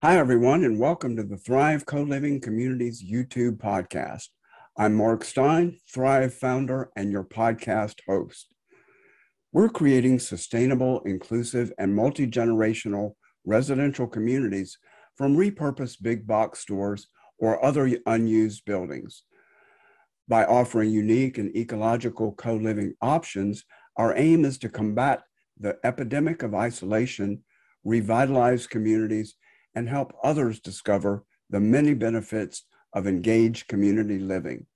Hi, everyone, and welcome to the Thrive Co-Living Communities YouTube podcast. I'm Mark Stein, Thrive founder and your podcast host. We're creating sustainable, inclusive, and multi-generational residential communities from repurposed big box stores or other unused buildings. By offering unique and ecological co-living options, our aim is to combat the epidemic of isolation, revitalize communities, and help others discover the many benefits of engaged community living.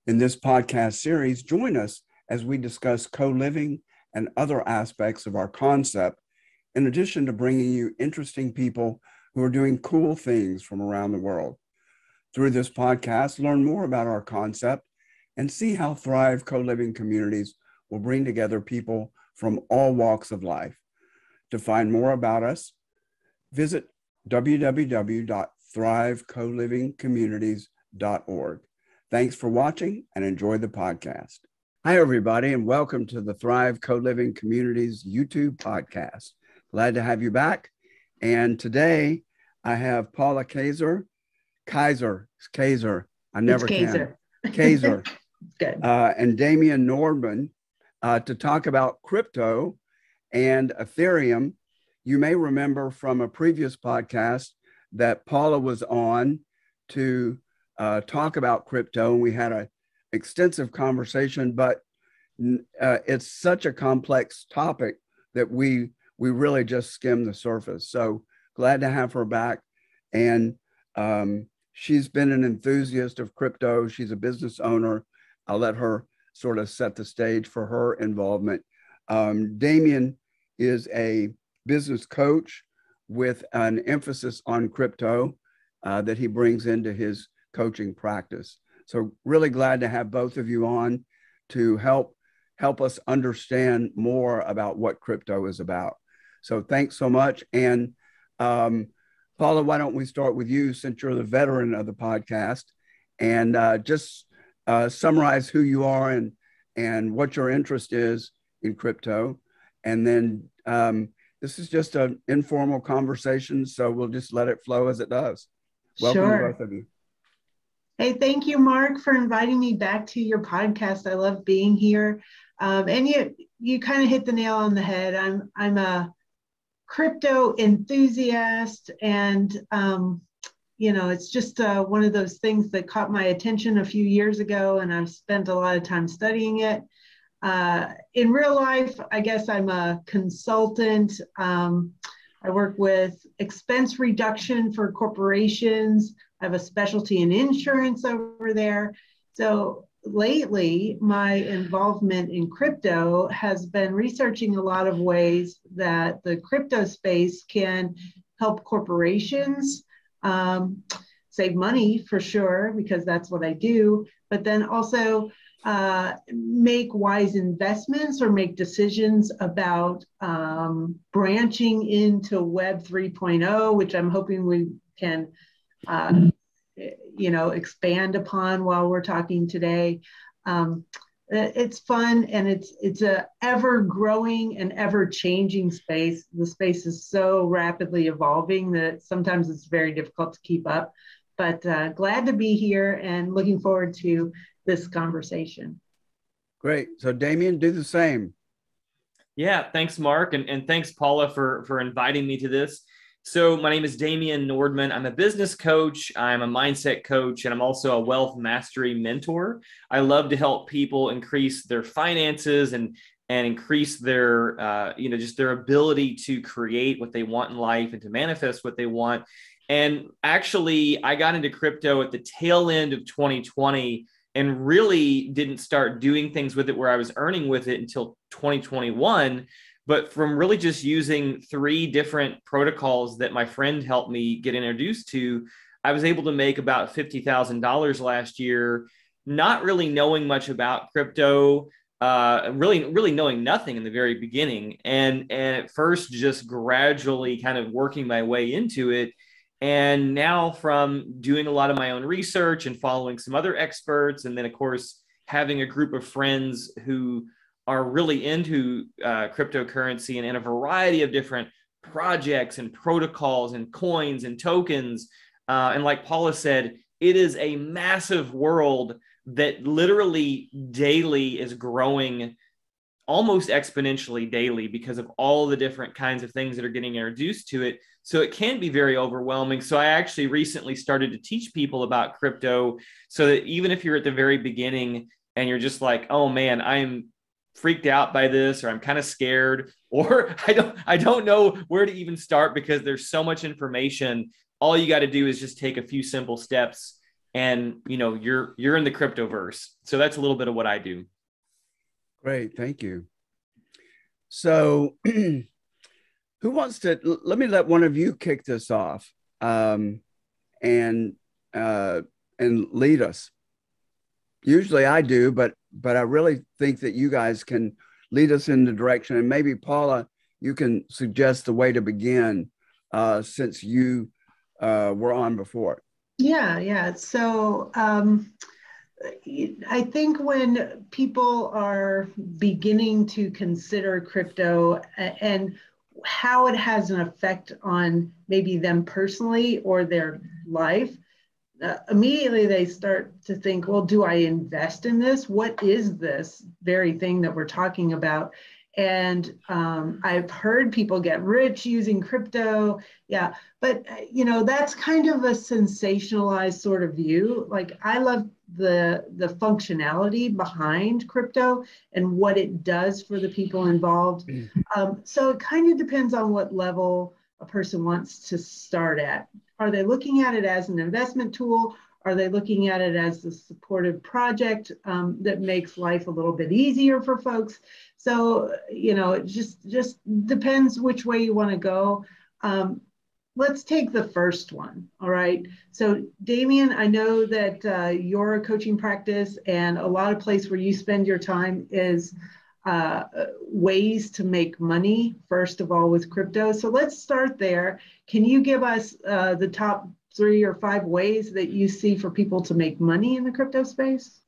In this podcast series, join us as we discuss co-living and other aspects of our concept, in addition to bringing you interesting people who are doing cool things from around the world. Through this podcast, learn more about our concept and see how Thrive co-living communities will bring together people from all walks of life. To find more about us, visit www.thrivecolivingcommunities.org. Thanks for watching and enjoy the podcast. Hi, everybody, and welcome to the Thrive Co-Living Communities YouTube podcast. Glad to have you back. And today I have Paula Kaeser. I never can. Kaeser. Good. And Damian Nordmann to talk about crypto and Ethereum. You may remember from a previous podcast that Paula was on to talk about crypto, and we had an extensive conversation, but it's such a complex topic that we really just skimmed the surface. So glad to have her back. And she's been an enthusiast of crypto. She's a business owner. I'll let her sort of set the stage for her involvement. Damian is a business coach with an emphasis on crypto that he brings into his coaching practice. So really glad to have both of you on to help us understand more about what crypto is about. So thanks so much. And Paula, why don't we start with you, since you're the veteran of the podcast, and just summarize who you are and what your interest is in crypto. And then this is just an informal conversation, so we'll just let it flow as it does. Welcome to both of you. Hey, thank you, Mark, for inviting me back to your podcast. I love being here. And you kind of hit the nail on the head. I'm a crypto enthusiast, and it's just one of those things that caught my attention a few years ago, and I've spent a lot of time studying it. In real life, I guess I'm a consultant. I work with expense reduction for corporations. I have a specialty in insurance over there. So lately, my involvement in crypto has been researching a lot of ways that the crypto space can help corporations save money, for sure, because that's what I do, but then also make wise investments or make decisions about branching into Web 3.0, which I'm hoping we can, expand upon while we're talking today. It's fun, and it's a ever growing and ever changing space. The space is so rapidly evolving that sometimes it's very difficult to keep up, but glad to be here and looking forward to this conversation. Great. So Damian, do the same. Yeah, thanks, Mark. And thanks, Paula, for inviting me to this. So my name is Damian Nordmann. I'm a business coach. I'm a mindset coach, and I'm also a wealth mastery mentor. I love to help people increase their finances and increase their, just their ability to create what they want in life and to manifest what they want. And actually, I got into crypto at the tail end of 2020 and really didn't start doing things with it where I was earning with it until 2021. But from really just using 3 different protocols that my friend helped me get introduced to, I was able to make about $50,000 last year, not really knowing much about crypto, really knowing nothing in the very beginning. And at first, just gradually kind of working my way into it. And now, from doing a lot of my own research and following some other experts, and then, of course, having a group of friends who are really into cryptocurrency and in a variety of different projects and protocols and coins and tokens. And like Paula said, it is a massive world that literally daily is growing almost exponentially daily because of all the different kinds of things that are getting introduced to it. So it can be very overwhelming. So I actually recently started to teach people about crypto so that even if you're at the very beginning and you're just like, oh man, I'm freaked out by this, or I'm kind of scared, or I don't know where to even start because there's so much information. All you got to do is just take a few simple steps and you're in the cryptoverse. So that's a little bit of what I do. Great, thank you. So who wants to, let one of you kick this off and lead us. Usually I do, but I really think that you guys can lead us in the direction. And maybe Paula, you can suggest the way to begin since you were on before. Yeah. So I think when people are beginning to consider crypto and how it has an effect on maybe them personally or their life, immediately they start to think, well, do I invest in this? What is this very thing that we're talking about? And I've heard people get rich using crypto. Yeah, but that's kind of a sensationalized sort of view. Like, I love the functionality behind crypto and what it does for the people involved. So it kind of depends on what level a person wants to start at. Are they looking at it as an investment tool? Are they looking at it as a supportive project that makes life a little bit easier for folks? So, it just depends which way you want to go. Let's take the first one. All right. So, Damian, I know that your coaching practice and a lot of place where you spend your time is ways to make money, first of all, with crypto. So let's start there. Can you give us the top 3 or 5 ways that you see for people to make money in the crypto space?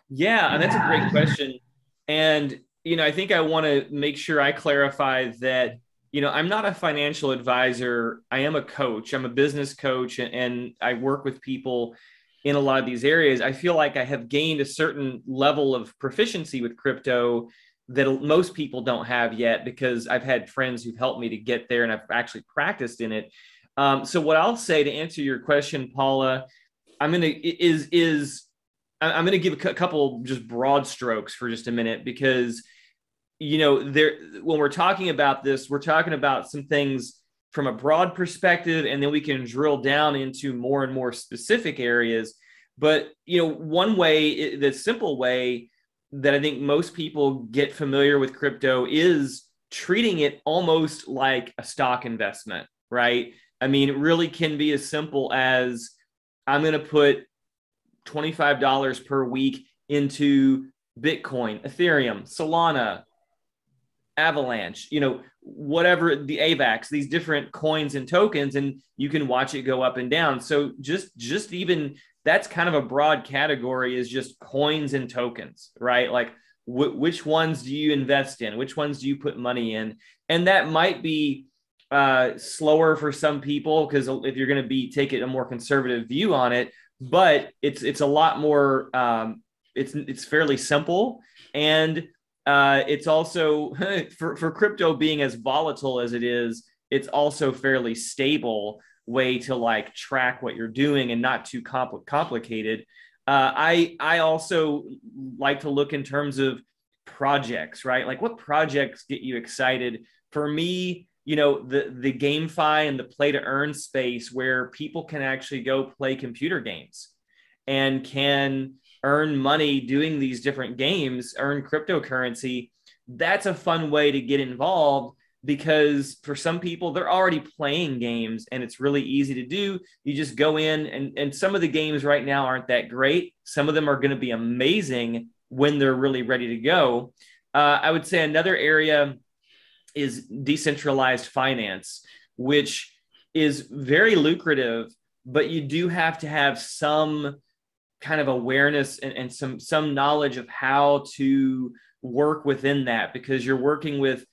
Yeah, and that's a great question. And, I think I want to make sure I clarify that, I'm not a financial advisor. I am a coach. I'm a business coach, and I work with people in a lot of these areas. I feel like I have gained a certain level of proficiency with crypto that most people don't have yet, because I've had friends who've helped me to get there and I've actually practiced in it. So what I'll say to answer your question, Paula, I'm going to give a couple just broad strokes for just a minute, because, when we're talking about this, we're talking about some things from a broad perspective, and then we can drill down into more and more specific areas. But, one way, the simple way that I think most people get familiar with crypto is treating it almost like a stock investment, right? I mean, it really can be as simple as, I'm going to put $25 per week into Bitcoin, Ethereum, Solana, Avalanche, whatever, the AVAX, these different coins and tokens, and you can watch it go up and down. So just even that's kind of a broad category, is just coins and tokens, right? Like which ones do you invest in? Which ones do you put money in? And that might be slower for some people, because if you're going to take it a more conservative view on it, but it's a lot more, it's fairly simple. And it's also for crypto being as volatile as it is, it's also fairly stable way to like track what you're doing and not too complicated. I also like to look in terms of projects, right? Like, what projects get you excited? For me, the GameFi and the play to earn space, where people can actually go play computer games and can earn money doing these different games, earn cryptocurrency. That's a fun way to get involved, because for some people, they're already playing games and it's really easy to do. You just go in, and some of the games right now aren't that great. Some of them are going to be amazing when they're really ready to go. I would say another area is decentralized finance, which is very lucrative, but you do have to have some kind of awareness and some knowledge of how to work within that, because you're working with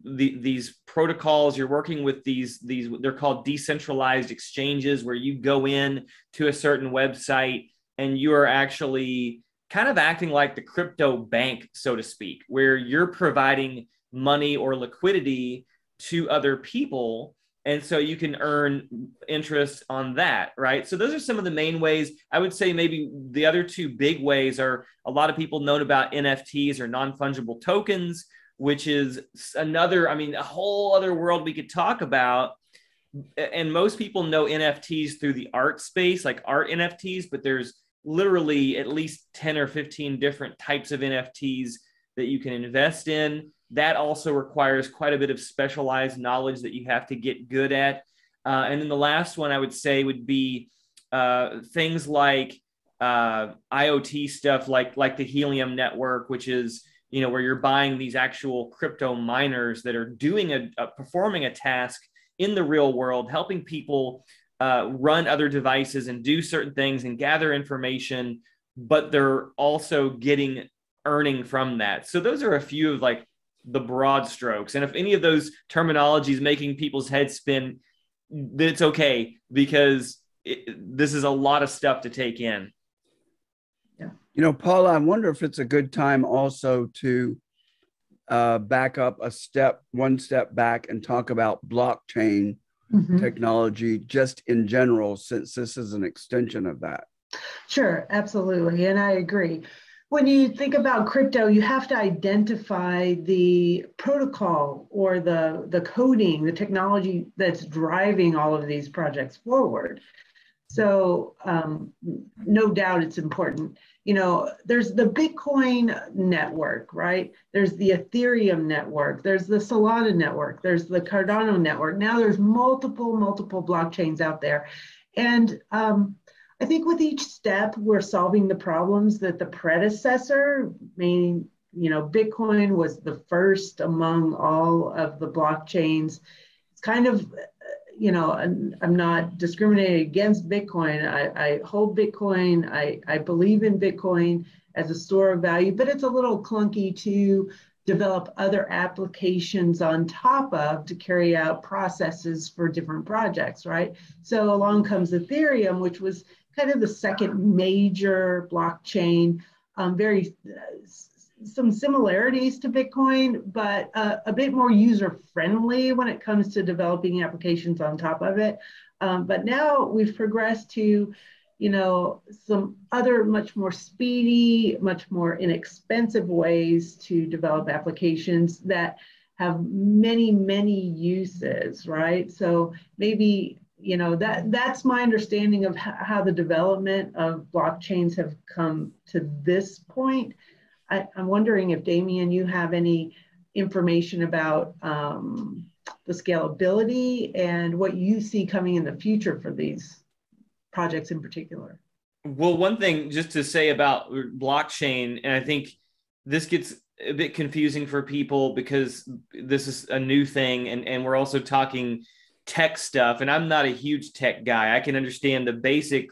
these protocols. You're working with these they're called decentralized exchanges, where you go in to a certain website and you are actually kind of acting like the crypto bank, so to speak, where you're providing money or liquidity to other people. And so you can earn interest on that, right? So those are some of the main ways. I would say maybe the other two big ways are, a lot of people know about NFTs, or non-fungible tokens, which is another, I mean, a whole other world we could talk about. And most people know NFTs through the art space, like art NFTs, but there's literally at least 10 or 15 different types of NFTs that you can invest in. That also requires quite a bit of specialized knowledge that you have to get good at. And then the last one I would say would be things like IoT stuff, like the Helium network, which is, where you're buying these actual crypto miners that are doing performing a task in the real world, helping people run other devices and do certain things and gather information, but they're also earning from that. So those are a few of like the broad strokes. And if any of those terminologies making people's heads spin, then it's okay, because this is a lot of stuff to take in. Yeah. Paula, I wonder if it's a good time also to back up one step back and talk about blockchain technology just in general, since this is an extension of that. Sure, absolutely. And I agree. When you think about crypto, you have to identify the protocol or the coding, the technology that's driving all of these projects forward. So no doubt it's important. There's the Bitcoin network, right? There's the Ethereum network. There's the Solana network. There's the Cardano network. Now there's multiple blockchains out there. And I think with each step, we're solving the problems that the predecessor, meaning, Bitcoin was the first among all of the blockchains. It's kind of, I'm not discriminating against Bitcoin. I hold Bitcoin. I believe in Bitcoin as a store of value, but it's a little clunky to develop other applications on top of to carry out processes for different projects, right? So along comes Ethereum, which was kind of the second major blockchain, some similarities to Bitcoin, but a bit more user-friendly when it comes to developing applications on top of it. But now we've progressed to, some other much more speedy, much more inexpensive ways to develop applications that have many, many uses, right? So maybe, that's my understanding of how the development of blockchains have come to this point. I'm wondering if, Damian, you have any information about the scalability and what you see coming in the future for these projects in particular. Well, one thing just to say about blockchain, and I think this gets a bit confusing for people because this is a new thing, and we're also talking tech stuff, and I'm not a huge tech guy. I can understand the basic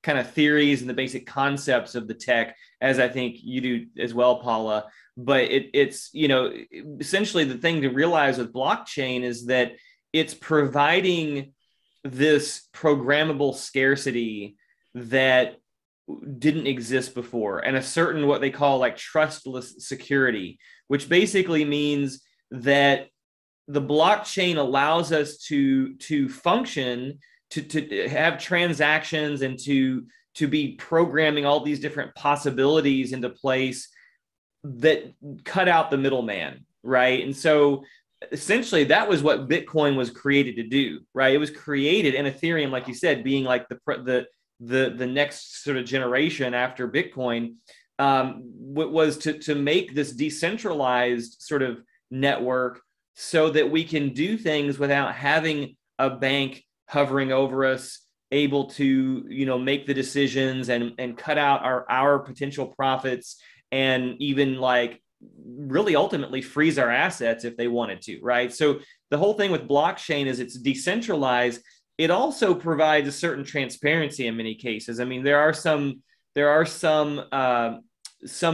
kind of theories and the basic concepts of the tech, as I think you do as well, Paula. But it's essentially the thing to realize with blockchain is that it's providing this programmable scarcity that didn't exist before, and a certain what they call like trustless security, which basically means that the blockchain allows us to function, to have transactions, and to be programming all these different possibilities into place that cut out the middleman, right? And so essentially that was what Bitcoin was created to do, right? It was created, and Ethereum, like you said, being like the next sort of generation after Bitcoin, was to make this decentralized sort of network so that we can do things without having a bank hovering over us, able to, make the decisions and cut out our potential profits, and even like really ultimately freeze our assets if they wanted to, right? So the whole thing with blockchain is it's decentralized. It also provides a certain transparency in many cases. I mean, there are some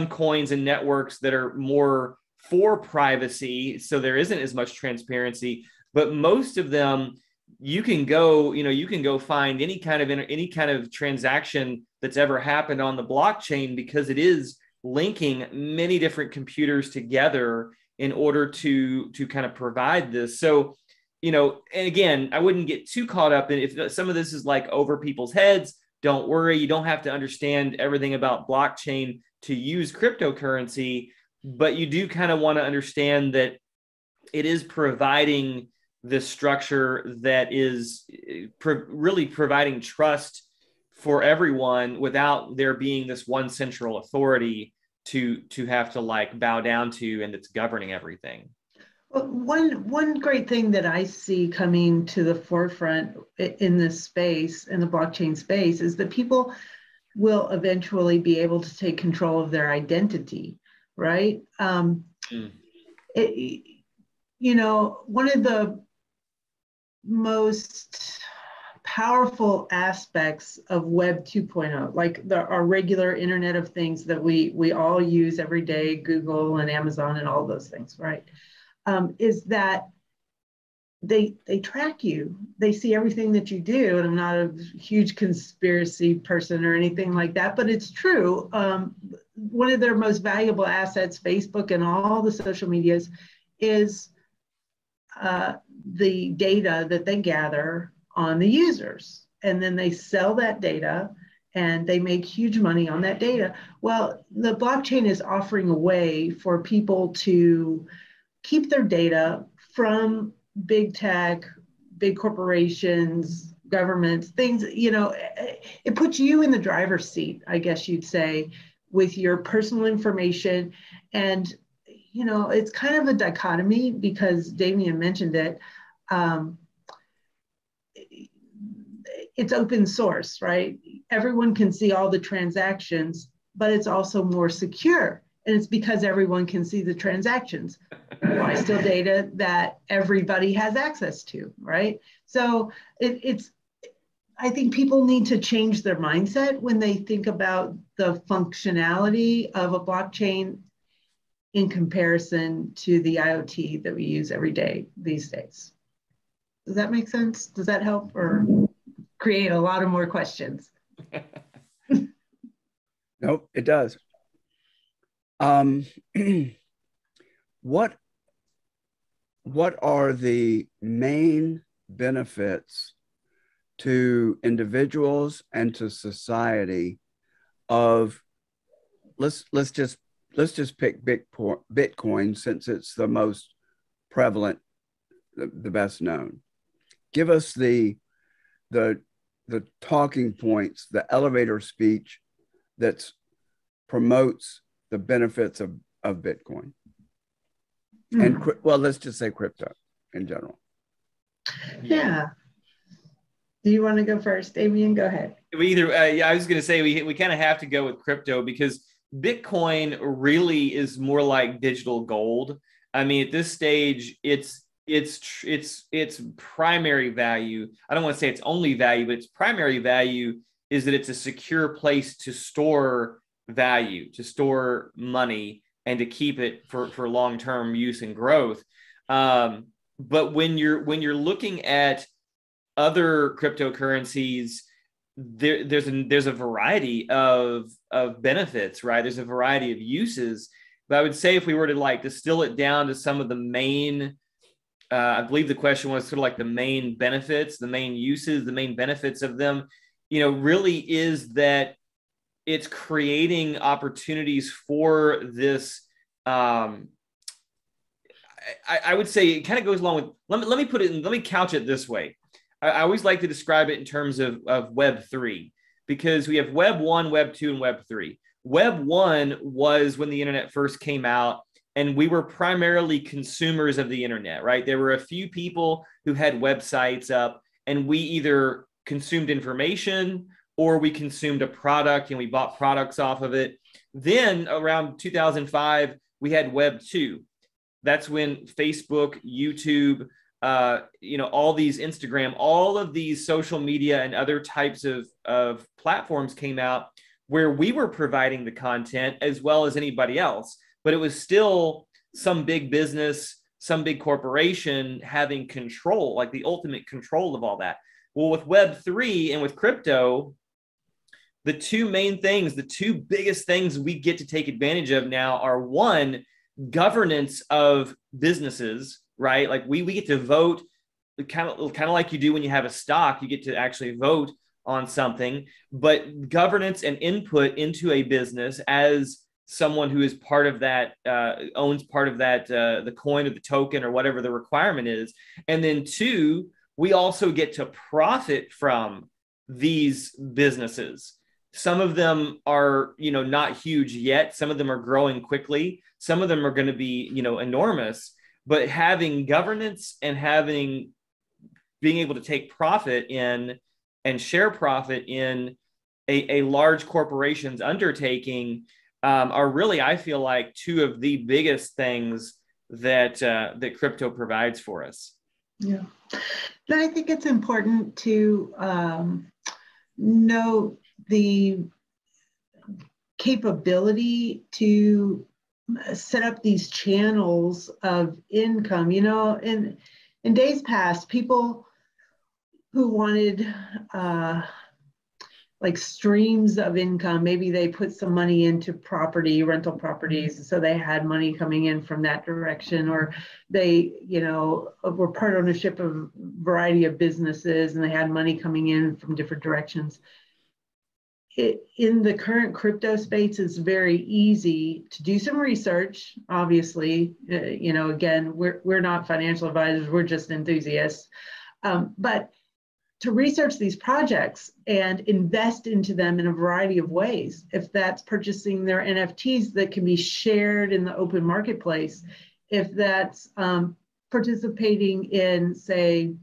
coins and networks that are more for privacy, so there isn't as much transparency. But most of them, you can go find any kind of transaction that's ever happened on the blockchain, because it is linking many different computers together in order to kind of provide this. So, and again, I wouldn't get too caught up in if some of this is like over people's heads. Don't worry, you don't have to understand everything about blockchain to use cryptocurrency, but you do kind of want to understand that it is providing this structure that is really providing trust for everyone without there being this one central authority to have to like bow down to, and it's governing everything. Well, one great thing that I see coming to the forefront in this space, in the blockchain space, is that people will eventually be able to take control of their identity, right? One of the most powerful aspects of Web 2.0, like our regular Internet of Things that we all use every day, Google and Amazon and all those things, right? Is that they track you. They see everything that you do. And I'm not a huge conspiracy person or anything like that, but it's true. One of their most valuable assets, Facebook and all the social medias, is the data that they gather on the users. And then they sell that data and they make huge money on that data. Well, the blockchain is offering a way for people to keep their data from big tech, big corporations, governments, things, it puts you in the driver's seat, I guess you'd say, with your personal information. And, it's kind of a dichotomy, because Damian mentioned it. It's open source, right? Everyone can see all the transactions, but it's also more secure. And it's because everyone can see the transactions. Why steal data that everybody has access to, right? So I think people need to change their mindset when they think about the functionality of a blockchain in comparison to the IoT that we use every day these days. Does that make sense? Does that help, or create a lot of more questions? Nope, it does. What are the main benefits to individuals and to society of, let's just pick Bitcoin, since it's the most prevalent, the best known. Give us the talking points, the elevator speech that promotes the benefits of Bitcoin. And let's just say crypto in general. Yeah. Do you want to go first, Damian? Go ahead. I was going to say we kind of have to go with crypto, because Bitcoin really is more like digital gold. I mean, at this stage, its primary value, I don't want to say its only value, but its primary value is that it's a secure place to store value, to store money, and to keep it for long-term use and growth. But when you're looking at other cryptocurrencies, there's a variety of benefits, right? There's a variety of uses. But I would say if we were to like distill it down to some of the main, I believe the question was sort of like the main benefits, the main uses, the main benefits of them, really is that it's creating opportunities for this. I would say it kind of goes along with, let me put it in, let me couch it this way. I always like to describe it in terms of Web 3, because we have Web 1, Web 2, and Web 3. Web 1 was when the internet first came out, and we were primarily consumers of the internet, right? There were a few people who had websites up, and we either consumed information or we consumed a product and we bought products off of it. Then around 2005, we had Web 2. That's when Facebook, YouTube, all these Instagram, all of these social media and other types of platforms came out, where we were providing the content as well as anybody else. But it was still some big business, some big corporation having control, like the ultimate control of all that. Well, with Web3 and with crypto, the two main things, the two biggest things we get to take advantage of now are, one, governance of businesses, right? Like we get to vote kind of like you do when you have a stock, you get to actually vote on something, but governance and input into a business as someone who is part of that, owns part of that, the coin or the token or whatever the requirement is. And then two, we also get to profit from these businesses. Some of them are, not huge yet. Some of them are growing quickly. Some of them are going to be, enormous, but having governance and being able to take profit in and share profit in a large corporation's undertaking are really, I feel like, two of the biggest things that crypto provides for us. Yeah. And I think it's important to know the capability to set up these channels of income. In days past, people who wanted like streams of income, maybe they put some money into rental properties, so they had money coming in from that direction, or they, were part ownership of a variety of businesses and they had money coming in from different directions. In the current crypto space, it's very easy to do some research. Obviously, again, we're not financial advisors, we're just enthusiasts, but to research these projects and invest into them in a variety of ways. If that's purchasing their NFTs that can be shared in the open marketplace, if that's participating in, say,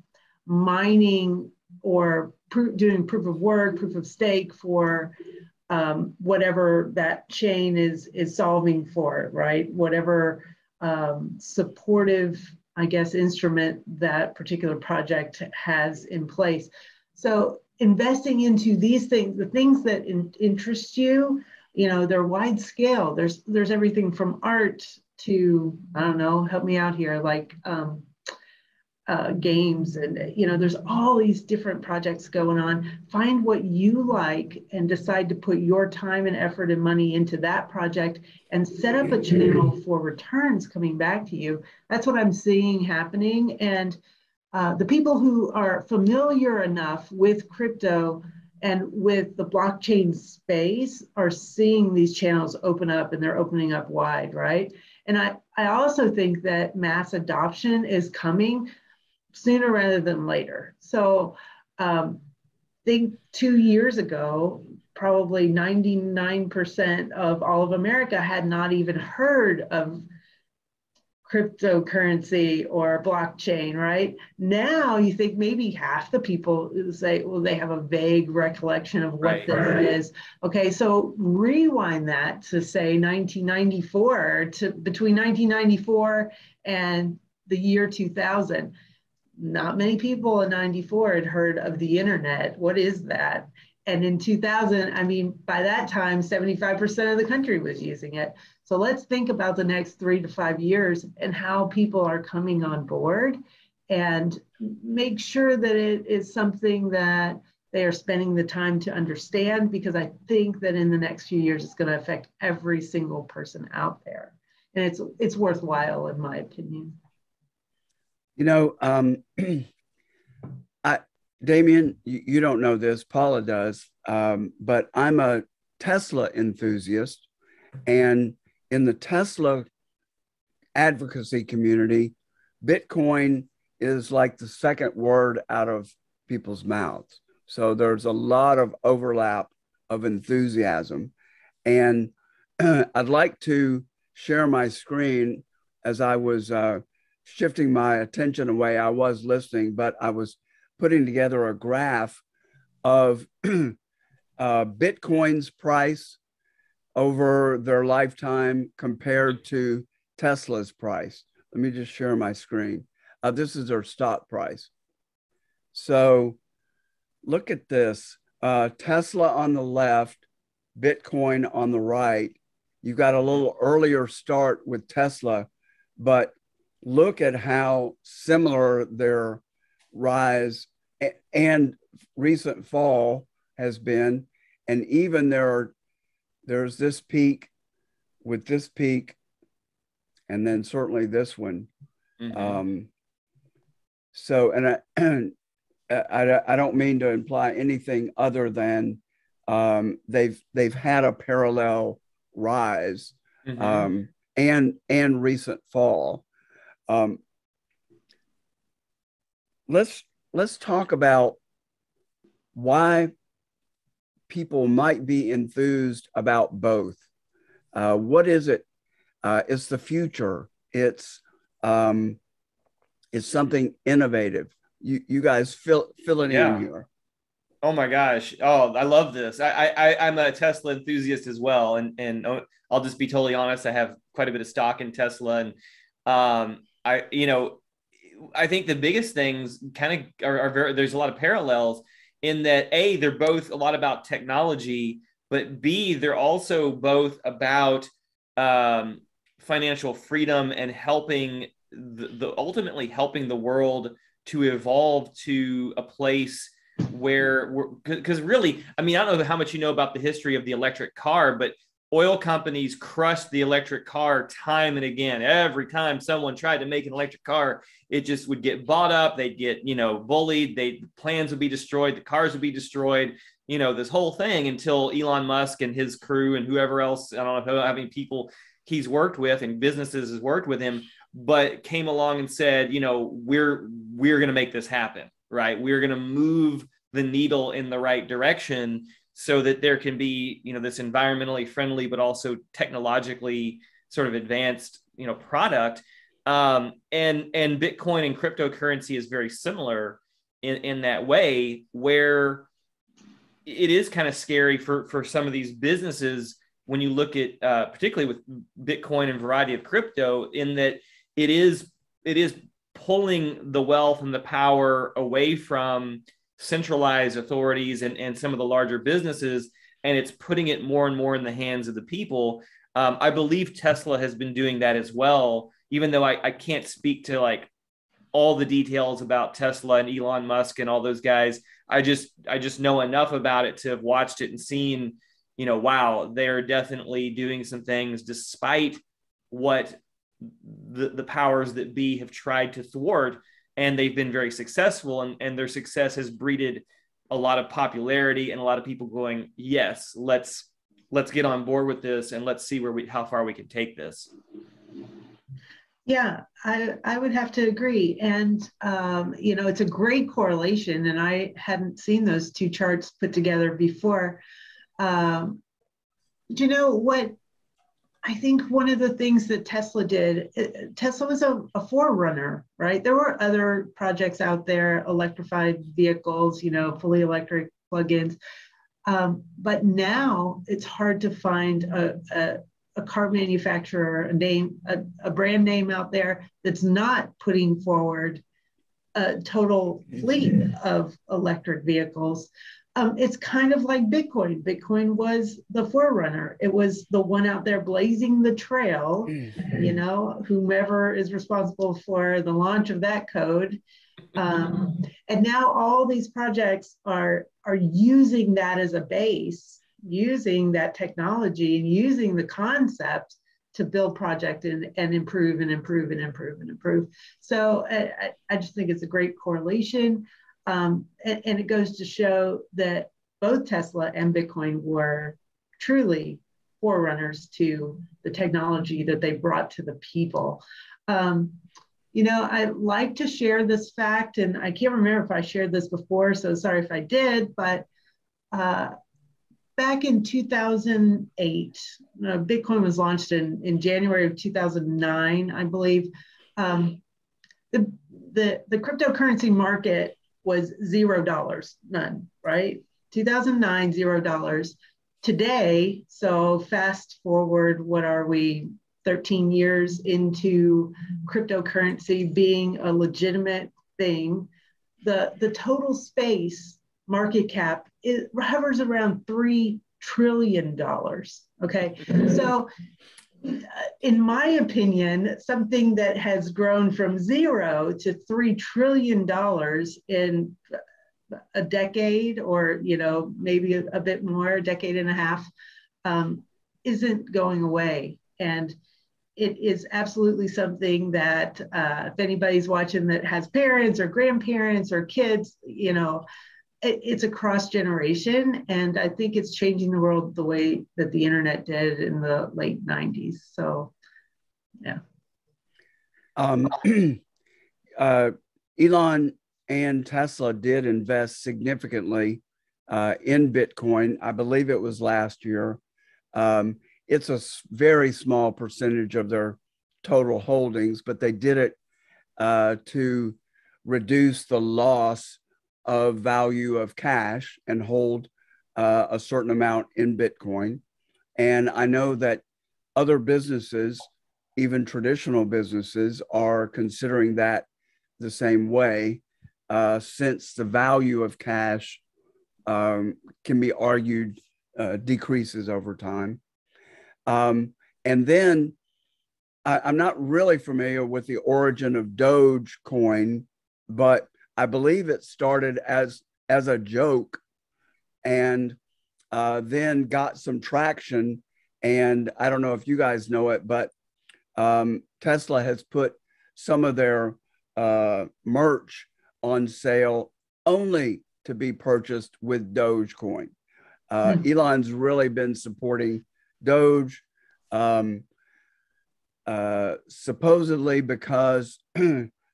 mining or doing proof of work, proof of stake for whatever that chain is solving for, right? Whatever supportive, I guess, instrument that particular project has in place. So investing into these things, the things that interest you, they're wide scale. There's everything from art to, I don't know, help me out here, like games, and there's all these different projects going on. Find what you like and decide to put your time and effort and money into that project and set up a channel for returns coming back to you. That's what I'm seeing happening. And the people who are familiar enough with crypto and with the blockchain space are seeing these channels open up, and they're opening up wide, right? And I also think that mass adoption is coming sooner rather than later. So I think 2 years ago, probably 99% of all of America had not even heard of cryptocurrency or blockchain, right? Now you think maybe half the people say, well, they have a vague recollection of what this is. Okay, so rewind that to say 1994, to between 1994 and the year 2000. Not many people in 94 had heard of the internet. What is that? And in 2000, I mean, by that time, 75% of the country was using it. So let's think about the next 3 to 5 years and how people are coming on board, and make sure that it is something that they are spending the time to understand, because I think that in the next few years, it's going to affect every single person out there. And it's worthwhile, in my opinion. Damian, you don't know this, Paula does, but I'm a Tesla enthusiast. And in the Tesla advocacy community, Bitcoin is like the second word out of people's mouths. So there's a lot of overlap of enthusiasm. And I'd like to share my screen. As I was shifting my attention away, I was listening, but I was putting together a graph of Bitcoin's price over their lifetime compared to Tesla's price. Let me just share my screen. This is their stock price. So look at this. Tesla on the left, Bitcoin on the right. You got a little earlier start with Tesla but look at how similar their rise and recent fall has been. And even there's this peak with this peak, and then certainly this one. Mm-hmm. So, and I don't mean to imply anything other than they've had a parallel rise, mm-hmm. And recent fall. Let's talk about why people might be enthused about both. What is it? It's the future. It's something innovative. You guys fill it in here. Oh my gosh! Oh, I love this. I'm a Tesla enthusiast as well, and I'll just be totally honest. I have quite a bit of stock in Tesla, and I think the biggest things kind of are very. There's a lot of parallels in that A, they're both a lot about technology, but B, they're also both about financial freedom and helping ultimately helping the world to evolve to a place where because really, I mean, I don't know how much you know about the history of the electric car, but oil companies crushed the electric car time and again. Every time someone tried to make an electric car, it just would get bought up. They'd get, bullied. Plans would be destroyed. The cars would be destroyed. This whole thing until Elon Musk and his crew and whoever else, I don't know how many people he's worked with and businesses has worked with him, but came along and said, we're going to make this happen, right? We're going to move the needle in the right direction so that there can be, this environmentally friendly, but also technologically sort of advanced, product. And Bitcoin and cryptocurrency is very similar in that way, where it is kind of scary for some of these businesses when you look at, particularly with Bitcoin and variety of crypto, in that it is pulling the wealth and the power away from centralized authorities and some of the larger businesses, and it's putting it more and more in the hands of the people. I believe Tesla has been doing that as well, even though I can't speak to like all the details about Tesla and Elon Musk and all those guys. I just know enough about it to have watched it and seen, wow, they're definitely doing some things despite what the powers that be have tried to thwart. And they've been very successful, and their success has breeded a lot of popularity and a lot of people going, yes, let's get on board with this and let's see how far we can take this. Yeah, I would have to agree. And, it's a great correlation, and I hadn't seen those two charts put together before. Do you know what? I think one of the things that Tesla did, Tesla was a forerunner, right? There were other projects out there, electrified vehicles, fully electric plugins. But now it's hard to find a car manufacturer, a brand name out there that's not putting forward a total fleet of electric vehicles. It's kind of like Bitcoin. Bitcoin was the forerunner. It was the one out there blazing the trail, whomever is responsible for the launch of that code. And now all these projects are using that as a base, using that technology and using the concept to build project and improve and improve and improve and improve. So I just think it's a great correlation. And it goes to show that both Tesla and Bitcoin were truly forerunners to the technology that they brought to the people. I like to share this fact, and I can't remember if I shared this before, so sorry if I did, but back in 2008, Bitcoin was launched in January of 2009, I believe. The cryptocurrency market was $0, none, right? 2009, $0. Today, so fast forward, what are we, 13 years into cryptocurrency being a legitimate thing, the total space market cap, it hovers around $3 trillion, okay? So in my opinion, something that has grown from 0 to $3 trillion in a decade, or maybe a bit more, a decade and a half, isn't going away. And it is absolutely something that if anybody's watching that has parents or grandparents or kids, it's a cross generation. And I think it's changing the world the way that the internet did in the late 90s. So, yeah. Elon and Tesla did invest significantly in Bitcoin. I believe it was last year. It's a very small percentage of their total holdings, but they did it to reduce the loss of value of cash and hold a certain amount in Bitcoin. And I know that other businesses, even traditional businesses, are considering that the same way, since the value of cash can be argued decreases over time. And then I'm not really familiar with the origin of Dogecoin, but I believe it started as a joke and then got some traction. And I don't know if you guys know it, but Tesla has put some of their merch on sale only to be purchased with Dogecoin. Elon's really been supporting Doge, supposedly because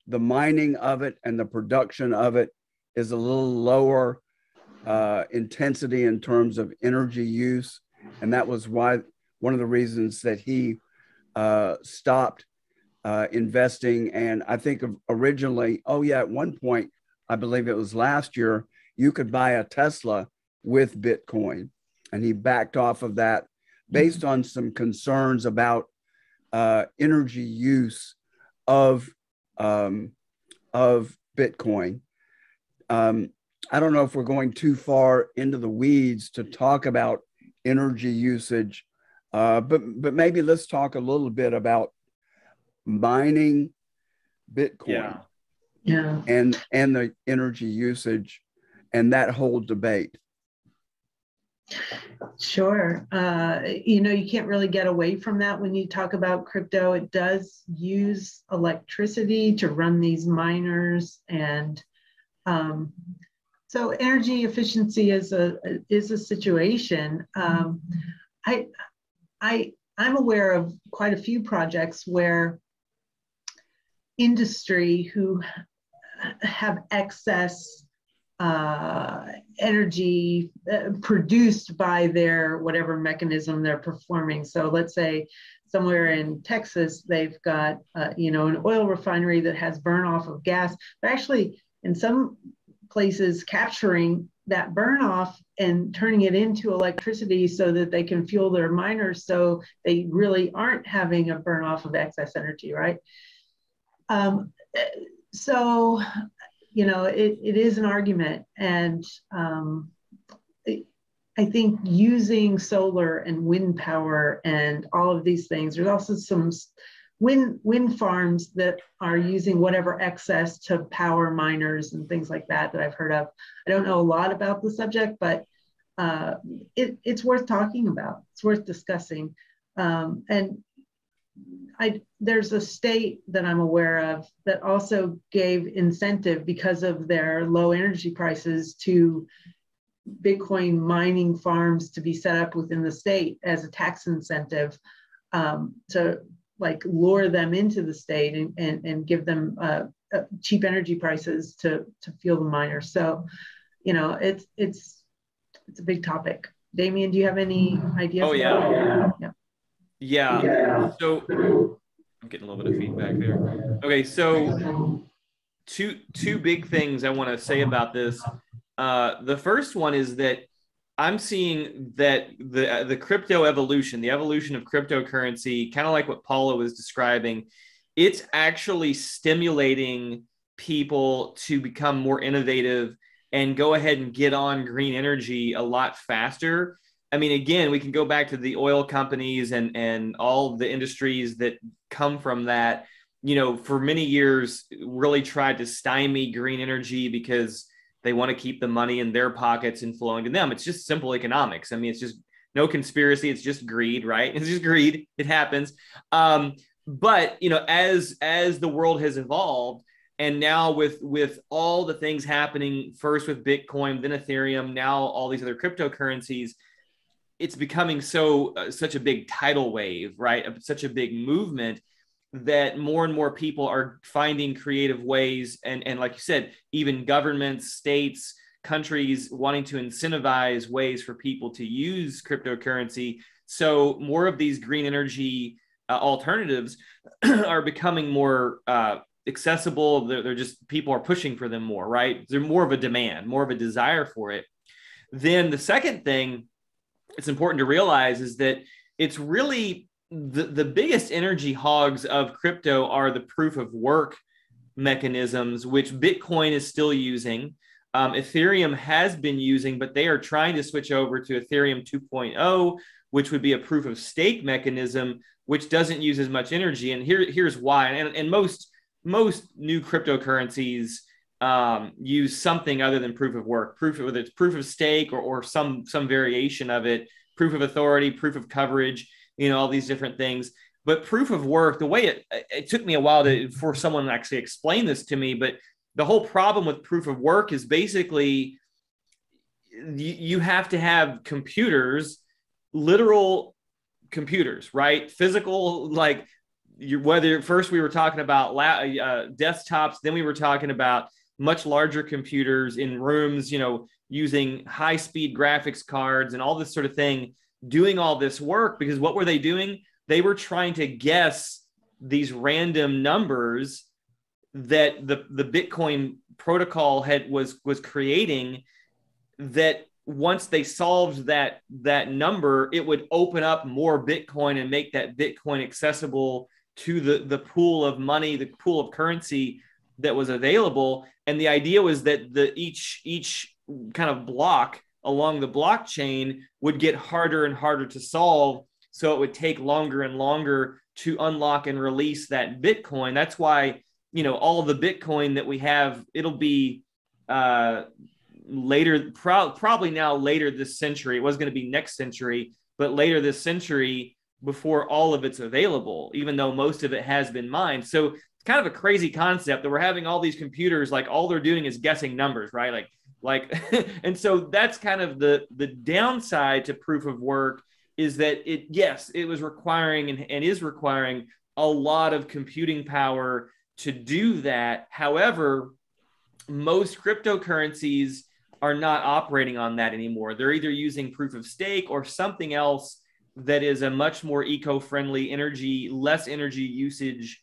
the mining of it and the production of it is a little lower intensity in terms of energy use. And that was why one of the reasons that he stopped investing. And I think originally, at one point, I believe it was last year, you could buy a Tesla with Bitcoin. And he backed off of that based on some concerns about energy use of Bitcoin. I don't know if we're going too far into the weeds to talk about energy usage, but maybe let's talk a little bit about mining Bitcoin, and the energy usage and that whole debate. Sure. You can't really get away from that when you talk about crypto. It does use electricity to run these miners, and so energy efficiency is a situation. I'm aware of quite a few projects where industry who have excess energy produced by their whatever mechanism they're performing. So let's say somewhere in Texas, they've got an oil refinery that has burn off of gas. They're actually in some places capturing that burn off and turning it into electricity so that they can fuel their miners, so they really aren't having a burn off of excess energy, right? So it is an argument, and I think using solar and wind power and all of these things, there's also some wind farms that are using whatever excess to power miners and things like that I've heard of. I don't know a lot about the subject, but it's worth talking about. It's worth discussing. And there's a state that I'm aware of that also gave incentive because of their low energy prices to Bitcoin mining farms to be set up within the state as a tax incentive to lure them into the state and give them cheap energy prices to fuel the miners. So, it's a big topic. Damian, do you have any ideas? Oh, yeah. Yeah. So I'm getting a little bit of feedback there. Okay, so two big things I want to say about this. The first one is that I'm seeing that the crypto evolution, the evolution of cryptocurrency, kind of like what Paula was describing, it's actually stimulating people to become more innovative and go ahead and get on green energy a lot faster. I mean, again, we can go back to the oil companies and all the industries that come from that, for many years really tried to stymie green energy because they want to keep the money in their pockets and flowing to them. It's just simple economics. I mean, it's just no conspiracy. It's just greed, right? It's just greed. It happens. But as the world has evolved, and now with all the things happening, first with Bitcoin, then Ethereum, now all these other cryptocurrencies, it's becoming such a big tidal wave, right? Such a big movement that more and more people are finding creative ways. And like you said, even governments, states, countries wanting to incentivize ways for people to use cryptocurrency. So more of these green energy alternatives are becoming more accessible. They're just, people are pushing for them more, right? They're more of a demand, more of a desire for it. Then the second thing it's important to realize is that it's really the biggest energy hogs of crypto are the proof of work mechanisms, which Bitcoin is still using. Ethereum has been using, but they are trying to switch over to Ethereum 2.0, which would be a proof of stake mechanism, which doesn't use as much energy. And here's why. And most new cryptocurrencies use something other than proof of work, whether it's proof of stake or some variation of it, proof of authority, proof of coverage, all these different things. But proof of work, the way it took me a while for someone to actually explain this to me, but the whole problem with proof of work is basically you have to have computers, literal computers, right? Physical, like whether first we were talking about desktops, then we were talking about much larger computers in rooms, using high-speed graphics cards and all this sort of thing, doing all this work, because what were they doing? They were trying to guess these random numbers that the Bitcoin protocol was creating, that once they solved that number, it would open up more Bitcoin and make that Bitcoin accessible to the pool of money, the pool of currency that was available. And the idea was that each kind of block along the blockchain would get harder and harder to solve. So it would take longer and longer to unlock and release that Bitcoin. That's why, all of the Bitcoin that we have, it'll be later, probably now later this century. It was going to be next century, but later this century before all of it's available, even though most of it has been mined. So it's kind of a crazy concept that we're having all these computers, like all they're doing is guessing numbers, right? Like, and so that's kind of the downside to proof of work, is that it was requiring and is requiring a lot of computing power to do that. However, most cryptocurrencies are not operating on that anymore. They're either using proof of stake or something else that is a much more eco-friendly, less energy usage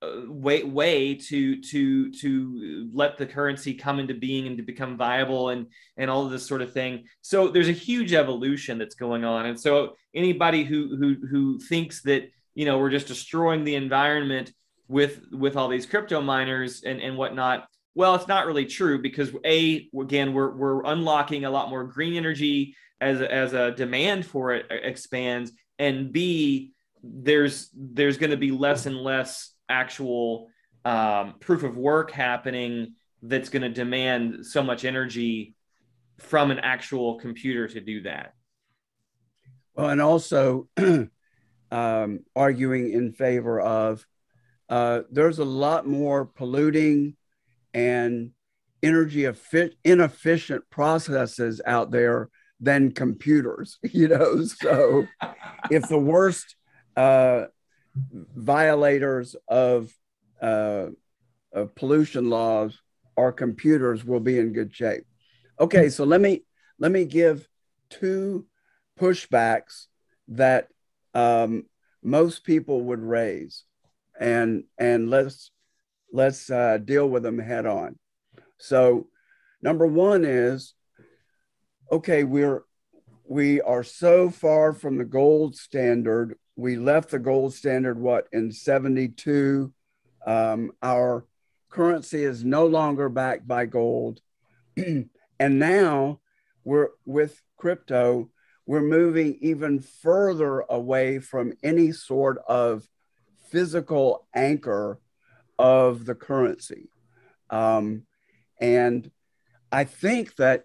way to let the currency come into being and to become viable and all of this sort of thing. So there's a huge evolution that's going on. And so anybody who thinks that, we're just destroying the environment with all these crypto miners and whatnot, well, it's not really true, because again, we're unlocking a lot more green energy as a demand for it expands, and B, there's going to be less and less actual proof of work happening that's going to demand so much energy from an actual computer to do that. Well, and also arguing in favor of there's a lot more polluting and energy inefficient processes out there than computers, so if the worst violators of pollution laws are computers, will be in good shape. Okay, so let me give two pushbacks that most people would raise, and let's deal with them head on. So number one is, okay, we are so far from the gold standard. We left the gold standard, in 72? Our currency is no longer backed by gold. And now we're with crypto, we're moving even further away from any sort of physical anchor of the currency. And I think that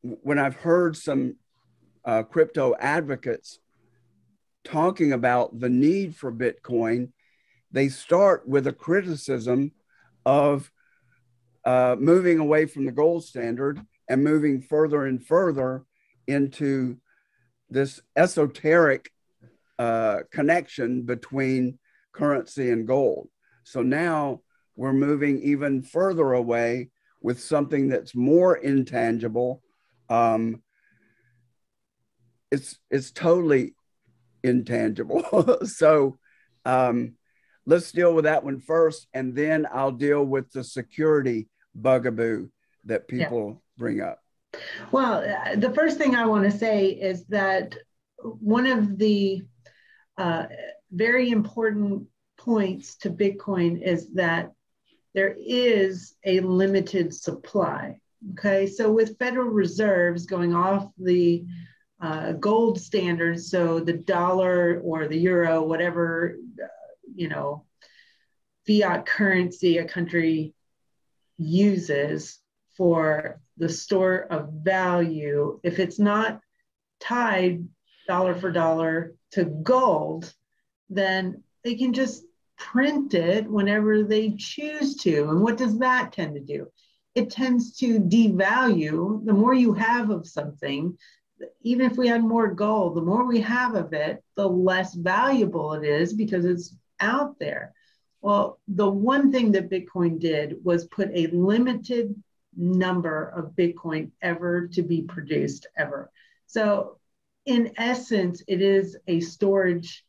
when I've heard some crypto advocates talking about the need for Bitcoin, they start with a criticism of moving away from the gold standard and moving further and further into this esoteric connection between currency and gold. So now we're moving even further away with something that's more intangible. It's totally intangible. So let's deal with that one first, and then I'll deal with the security bugaboo that people bring up. Well, the first thing I want to say is that one of the very important points to Bitcoin is that there is a limited supply. Okay, so with Federal Reserves going off the gold standards, so the dollar or the euro, whatever, fiat currency a country uses for the store of value, if it's not tied dollar for dollar to gold, then they can just print it whenever they choose to. And what does that tend to do? It tends to devalue. The more you have of something, even if we had more gold, the more we have of it, the less valuable it is because it's out there. Well, the one thing that Bitcoin did was put a limited number of Bitcoin ever to be produced ever. So in essence, it is a storage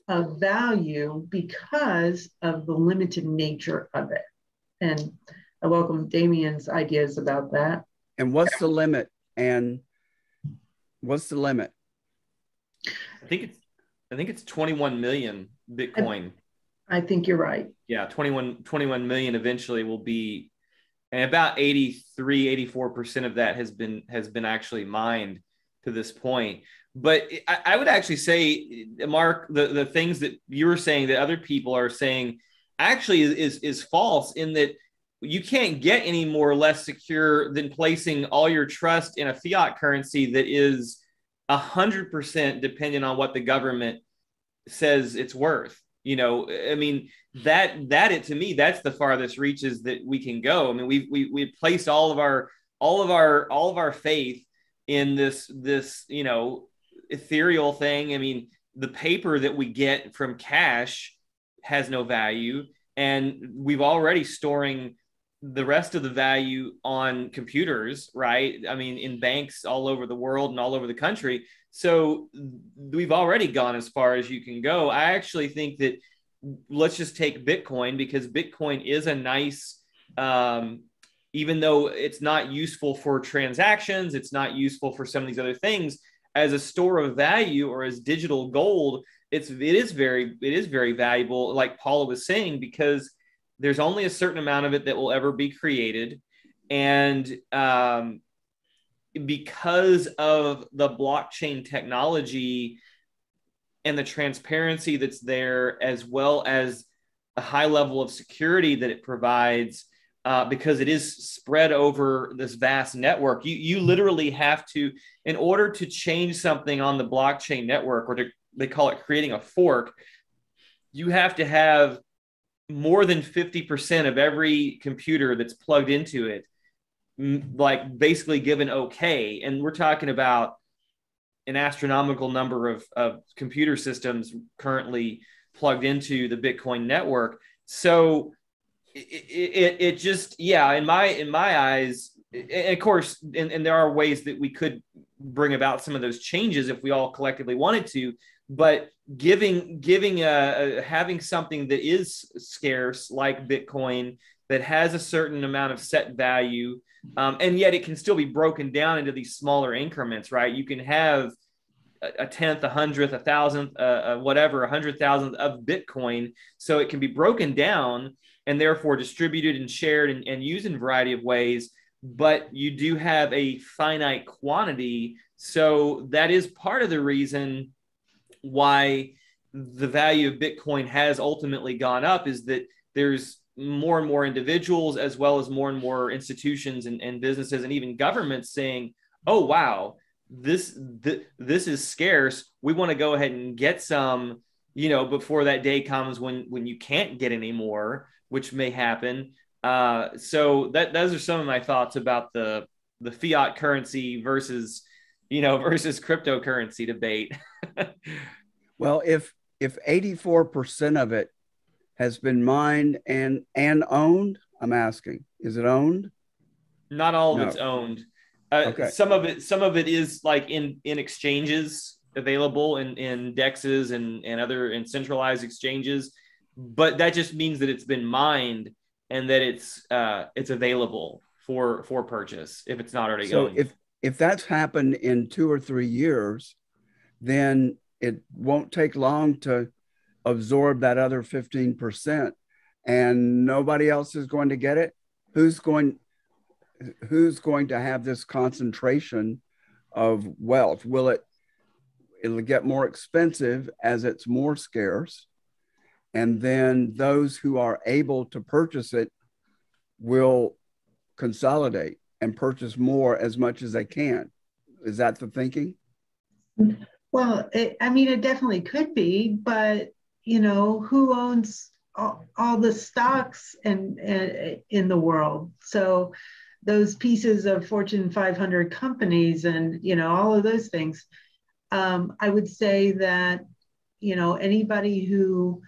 of value because of the limited nature of it. And I welcome Damian's ideas about that. And what's the limit? And what's the limit? I think it's 21 million Bitcoin. I think you're right. Yeah, 21 million eventually will be, and about 84% of that has been actually mined to this point. But I would actually say, Mark, the things that you were saying that other people are saying actually is false, in that you can't get any more or less secure than placing all your trust in a fiat currency that is 100% dependent on what the government says it's worth. I mean, that to me, that's the farthest reaches that we can go. I mean, we've placed all of our faith in this ethereal thing. I mean, the paper that we get from cash has no value, and we've already storing the rest of the value on computers, right? I mean, in banks all over the world and all over the country. So we've already gone as far as you can go. I actually think that let's just take Bitcoin, because Bitcoin is a nice, even though it's not useful for transactions, it's not useful for some of these other things, as a store of value or as digital gold, it is very valuable, like Paula was saying, because there's only a certain amount of it that will ever be created. And because of the blockchain technology and the transparency that's there, as well as the high level of security that it provides, because it is spread over this vast network, you literally have to, in order to change something on the blockchain network, or they call it creating a fork, you have to have more than 50% of every computer that's plugged into it, like basically given okay. And we're talking about an astronomical number of computer systems currently plugged into the Bitcoin network. So it just, yeah, in my eyes, and of course, and there are ways that we could bring about some of those changes if we all collectively wanted to, but having something that is scarce like Bitcoin, that has a certain amount of set value, and yet it can still be broken down into these smaller increments, right? You can have a tenth, a hundredth, a thousandth, whatever, 100,000 of Bitcoin. So it can be broken down and therefore distributed and shared and used in a variety of ways. but you do have a finite quantity. So that is part of the reason why the value of Bitcoin has ultimately gone up, is that there's more and more individuals, as well as more and more institutions and businesses and even governments saying, oh, wow, this is scarce. We want to go ahead and get some, before that day comes when you can't get any more, which may happen. So those are some of my thoughts about the fiat currency versus cryptocurrency debate. Well, if 84% of it has been mined and owned, I'm asking, is it owned? Not all of it's owned. Okay. Some of it is like in exchanges available in DEXs and other centralized exchanges, but that just means that it's been mined and that it's available for purchase if it's not already owned. So if that's happened in 2 or 3 years, then it won't take long to absorb that other 15%, and nobody else is going to get it. Who's going to have this concentration of wealth? It'll get more expensive as it's more scarce, and then those who are able to purchase it will consolidate and purchase more as much as they can. Is that the thinking? Well, it definitely could be, but who owns all the stocks in the world? So those pieces of Fortune 500 companies and all of those things. I would say that anybody who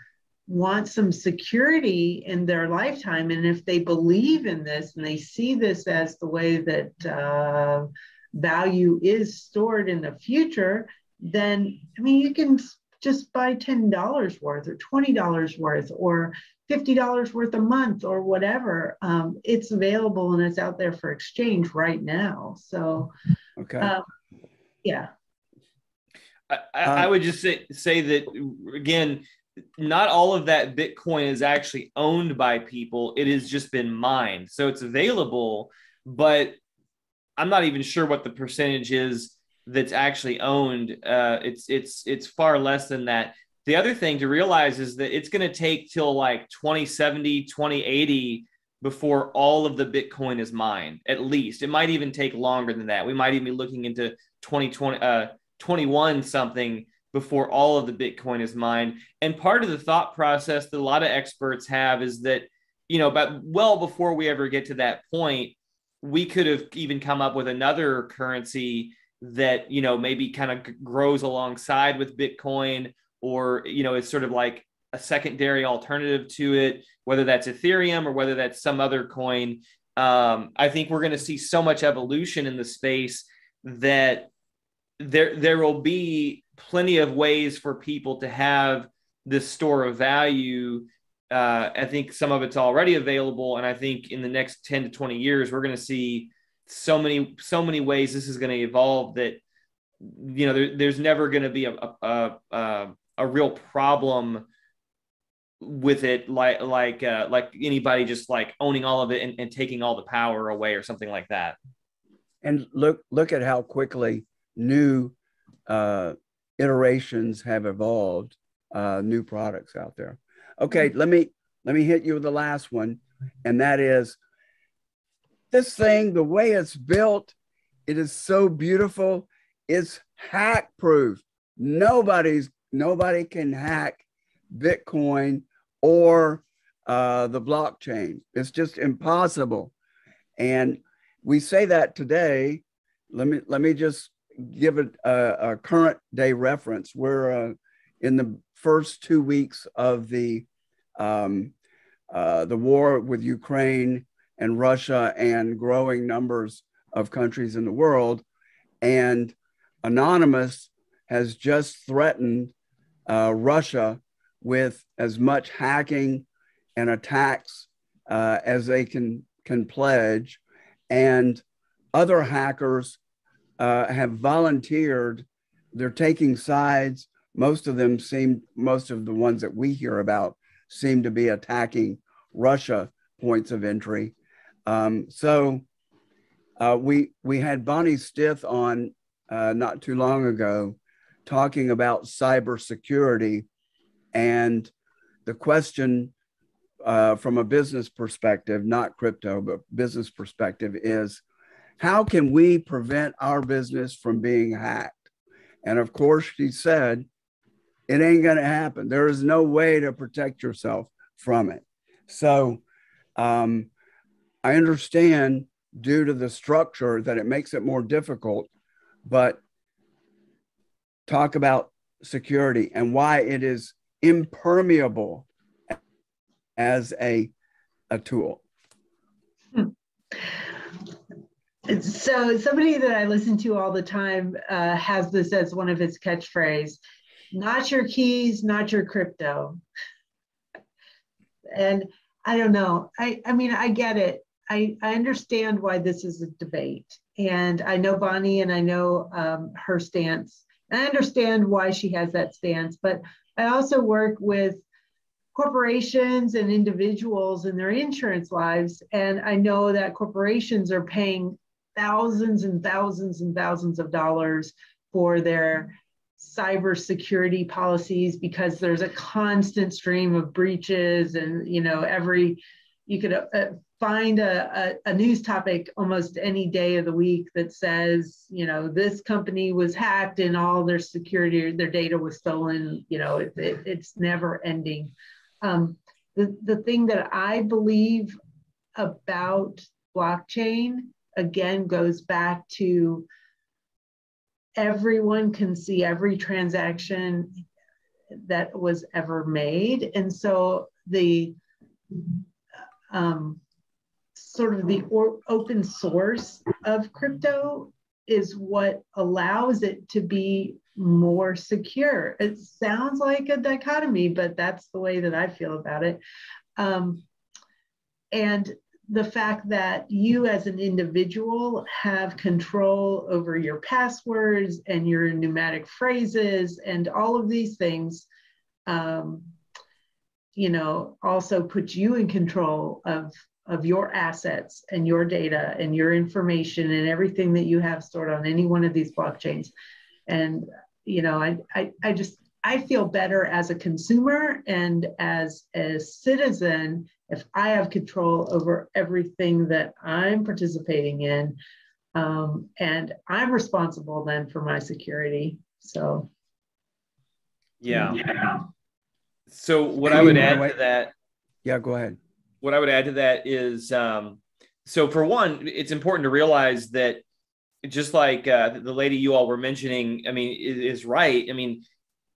wants some security in their lifetime, and if they believe in this and they see this as the way that value is stored in the future, then you can just buy $10 worth or $20 worth or $50 worth a month or whatever. It's available and it's out there for exchange right now. So, okay. Yeah. I would just say that, again, not all of that Bitcoin is actually owned by people. It has just been mined. So it's available, but I'm not even sure what the percentage is that's actually owned. It's far less than that. The other thing to realize is that it's going to take till like 2070, 2080 before all of the Bitcoin is mined, at least. It might even take longer than that. We might even be looking into 2021 something before all of the Bitcoin is mined. And part of the thought process that a lot of experts have is that, but well before we ever get to that point, we could have even come up with another currency that, maybe kind of grows alongside with Bitcoin, or, it's sort of like a secondary alternative to it, whether that's Ethereum or whether that's some other coin. I think we're going to see so much evolution in the space that there will be plenty of ways for people to have this store of value. I think some of it's already available. And I think in the next 10 to 20 years, we're going to see so many ways this is going to evolve that, there's never going to be a real problem with it, like anybody just like owning all of it and taking all the power away or something like that. And look at how quickly new iterations have evolved, new products out there. Okay, let me hit you with the last one, and that is this thing, the way it's built, it is so beautiful. It's hack proof. Nobody can hack Bitcoin or the blockchain. It's just impossible. And we say that today. Let me just give it a current day reference. We're in the first 2 weeks of the war with Ukraine and Russia and growing numbers of countries in the world. And Anonymous has just threatened Russia with as much hacking and attacks as they can pledge. And other hackers have volunteered. They're taking sides. Most of the ones that we hear about seem to be attacking Russia points of entry. So We had Bonnie Stith on not too long ago talking about cybersecurity, and the question from a business perspective, not crypto, but business perspective, is how can we prevent our business from being hacked? And of course, she said, it ain't going to happen. There is no way to protect yourself from it. So I understand due to the structure that it makes it more difficult, but talk about security and why it is impermeable as a tool. So somebody that I listen to all the time has this as one of his catchphrase: not your keys, not your crypto. And I don't know. I mean, I get it. I understand why this is a debate. And I know Bonnie and I know her stance. And I understand why she has that stance. But I also work with corporations and individuals in their insurance lives. And I know that corporations are paying thousands and thousands and thousands of dollars for their cybersecurity policies because there's a constant stream of breaches. And, you know, you could find a news topic almost any day of the week that says, you know, this company was hacked and all their security, their data was stolen. You know, it's never ending. The thing that I believe about blockchain, again, goes back to everyone can see every transaction that was ever made. And so the sort of the open source of crypto is what allows it to be more secure. It sounds like a dichotomy, but that's the way that I feel about it. And the fact that you as an individual have control over your passwords and your pneumatic phrases and all of these things, you know, also puts you in control of your assets and your data and your information and everything that you have stored on any one of these blockchains. And, you know, I feel better as a consumer and as a citizen if I have control over everything that I'm participating in. And I'm responsible then for my security. So. Yeah. So what I would add to that. Yeah, go ahead. What I would add to that is, so for one, it's important to realize that just like the lady you all were mentioning, I mean, is right. I mean,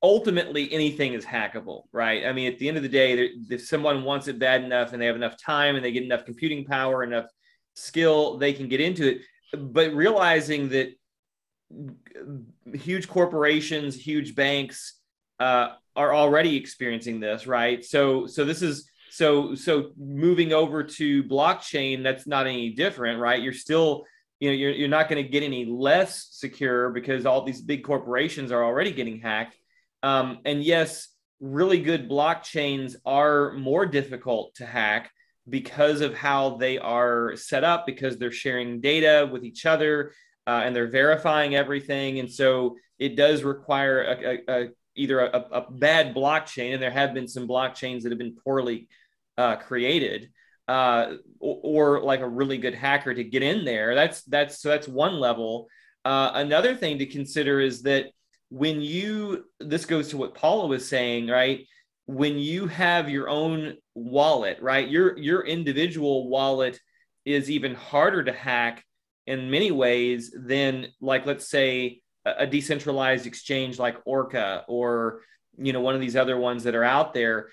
ultimately anything is hackable, right? I mean, at the end of the day, if someone wants it bad enough and they have enough time and they get enough computing power, enough skill, they can get into it. But realizing that huge corporations, huge banks are already experiencing this, right? So this is, so moving over to blockchain, that's not any different, right? You're still, you know, you're not going to get any less secure because all these big corporations are already getting hacked. And yes, really good blockchains are more difficult to hack because of how they are set up, because they're sharing data with each other and they're verifying everything. And so it does require either a bad blockchain, and there have been some blockchains that have been poorly created, or like a really good hacker to get in there. That's one level. Another thing to consider is that this goes to what Paula was saying, right? When you have your own wallet, right? Your individual wallet is even harder to hack in many ways than, like, let's say a decentralized exchange like Orca, or, you know, one of these other ones that are out there,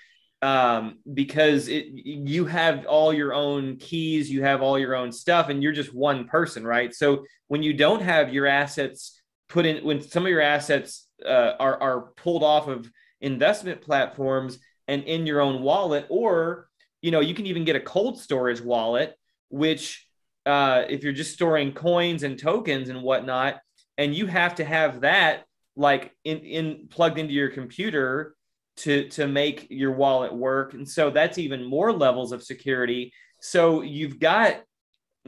because you have all your own keys, you have all your own stuff, and you're just one person, right? So when you don't have your assets put in, when some of your assets are pulled off of investment platforms and in your own wallet, or, you know, you can even get a cold storage wallet, which if you're just storing coins and tokens and whatnot, and you have to have that like in plugged into your computer to make your wallet work. And so that's even more levels of security. So you've got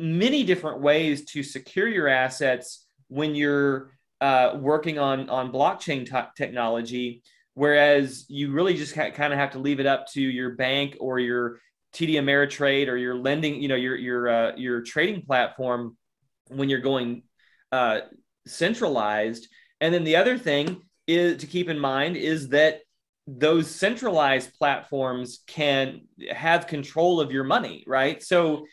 many different ways to secure your assets when you're working on blockchain technology, whereas you really just kind of have to leave it up to your bank or your TD Ameritrade or your lending, your trading platform when you're going centralized. And then the other thing is to keep in mind is that those centralized platforms can have control of your money, right? So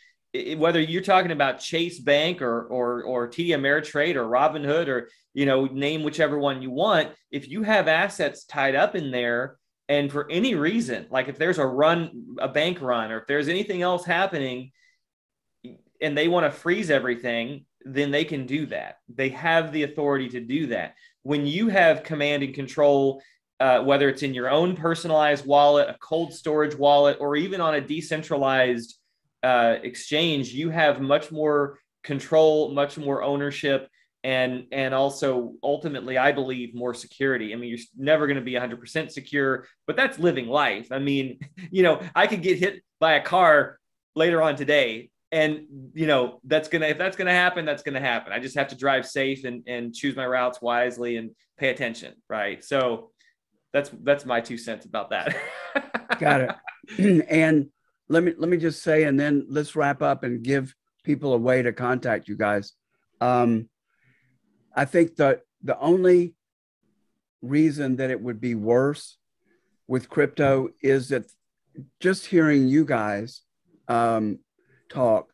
whether you're talking about Chase Bank or TD Ameritrade or Robinhood or, name whichever one you want, if you have assets tied up in there, and for any reason, like if there's a bank run, or if there's anything else happening and they want to freeze everything, then they can do that. They have the authority to do that. When you have command and control, whether it's in your own personalized wallet, a cold storage wallet, or even on a decentralized exchange, you have much more control, much more ownership, and also ultimately, I believe, more security. I mean, you're never going to be 100% secure, but that's living life. I mean, I could get hit by a car later on today, and if that's gonna happen, that's gonna happen. I just have to drive safe and choose my routes wisely and pay attention, right? So that's my 2 cents about that. Got it. And let me just say, and then let's wrap up and give people a way to contact you guys. I think that the only reason that it would be worse with crypto is that just hearing you guys talk,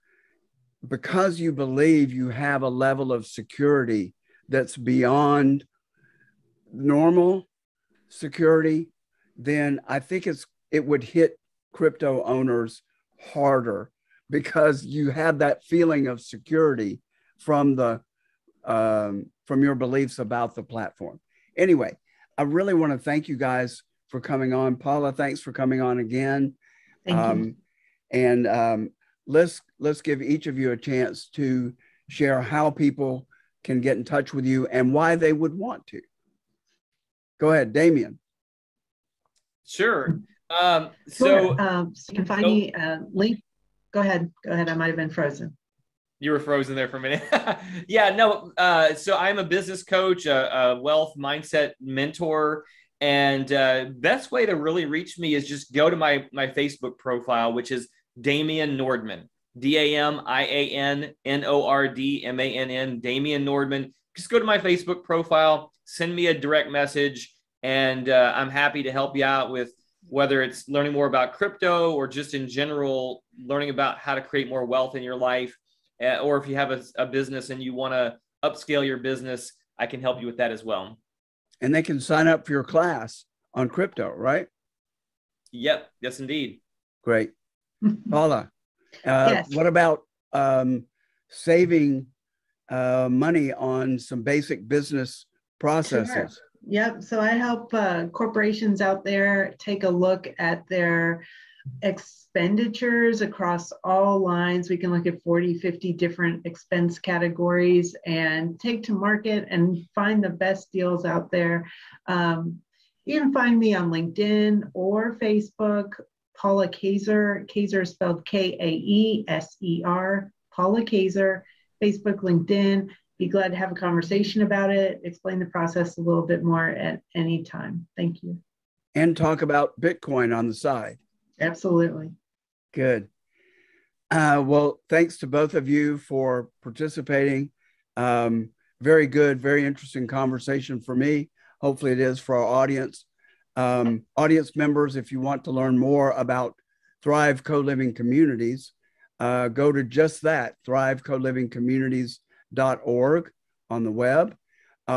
because you believe you have a level of security that's beyond normal security, then I think it would hit crypto owners harder, because you have that feeling of security from your beliefs about the platform. Anyway, I really want to thank you guys for coming on. Paula, thanks for coming on again. Thank you. And let's give each of you a chance to share how people can get in touch with you and why they would want to. Go ahead, Damian. Sure. So you can find me link. Go ahead. I might have been frozen. You were frozen there for a minute. Yeah, no. So I'm a business coach, a wealth mindset mentor, and best way to really reach me is just go to my Facebook profile, which is Damian Nordmann, DAMIAN NORDMANN, Damian Nordmann. Just go to my Facebook profile, send me a direct message, and I'm happy to help you out with whether it's learning more about crypto or just in general learning about how to create more wealth in your life. Or if you have a business and you want to upscale your business, I can help you with that as well. And they can sign up for your class on crypto, right? Yep. Yes, indeed. Great. Paula, Yes. What about saving money on some basic business processes? Sure. Yep. So I help corporations out there take a look at their expenditures across all lines. We can look at 40, 50 different expense categories and take to market and find the best deals out there. You can find me on LinkedIn or Facebook, Paula Kaeser. Kaeser spelled Kaeser, Paula Kaeser, Facebook, LinkedIn. Be glad to have a conversation about it, explain the process a little bit more at any time. Thank you. And talk about Bitcoin on the side. Absolutely. Good. Well, thanks to both of you for participating. Very good, very interesting conversation for me. Hopefully it is for our audience. Audience members, if you want to learn more about Thrive Co-Living Communities, go to just that, thrivecolivingcommunities.org on the web.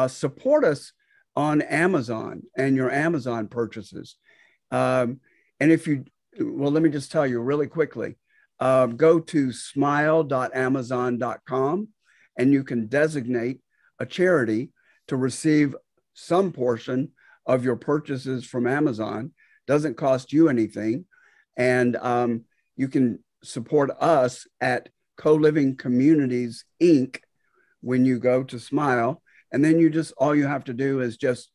Support us on Amazon and your Amazon purchases. And if you, well, let me just tell you really quickly, go to smile.amazon.com and you can designate a charity to receive some portion of your purchases from Amazon. Doesn't cost you anything. And you can support us at Co-Living Communities, Inc. when you go to Smile. And then all you have to do is just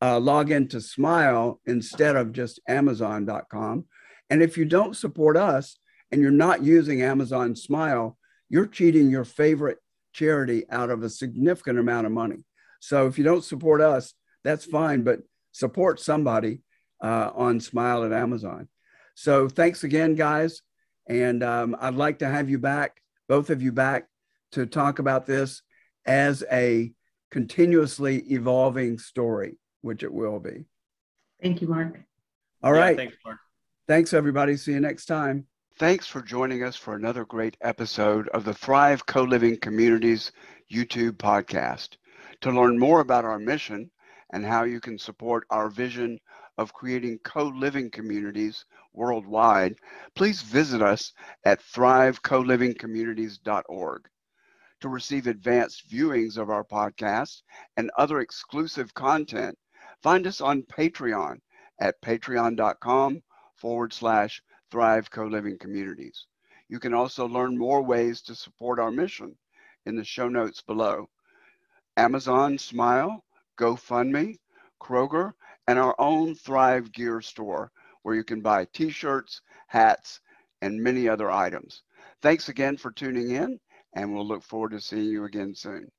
log into Smile instead of just Amazon.com. And if you don't support us and you're not using Amazon Smile, you're cheating your favorite charity out of a significant amount of money. So if you don't support us, that's fine, but support somebody on Smile at Amazon. So thanks again, guys. And I'd like to have you back, both of you back, to talk about this as a continuously evolving story, which it will be. Thank you, Mark. All right. Thanks, Mark. Thanks, everybody. See you next time. Thanks for joining us for another great episode of the Thrive Co-Living Communities YouTube podcast. To learn more about our mission and how you can support our vision of creating co-living communities worldwide, please visit us at thrivecolivingcommunities.org. To receive advanced viewings of our podcast and other exclusive content, find us on Patreon at patreon.com/Thrive Co-Living Communities. You can also learn more ways to support our mission in the show notes below. Amazon, Smile, GoFundMe, Kroger, and our own Thrive Gear store, where you can buy t-shirts, hats, and many other items. Thanks again for tuning in, and we'll look forward to seeing you again soon.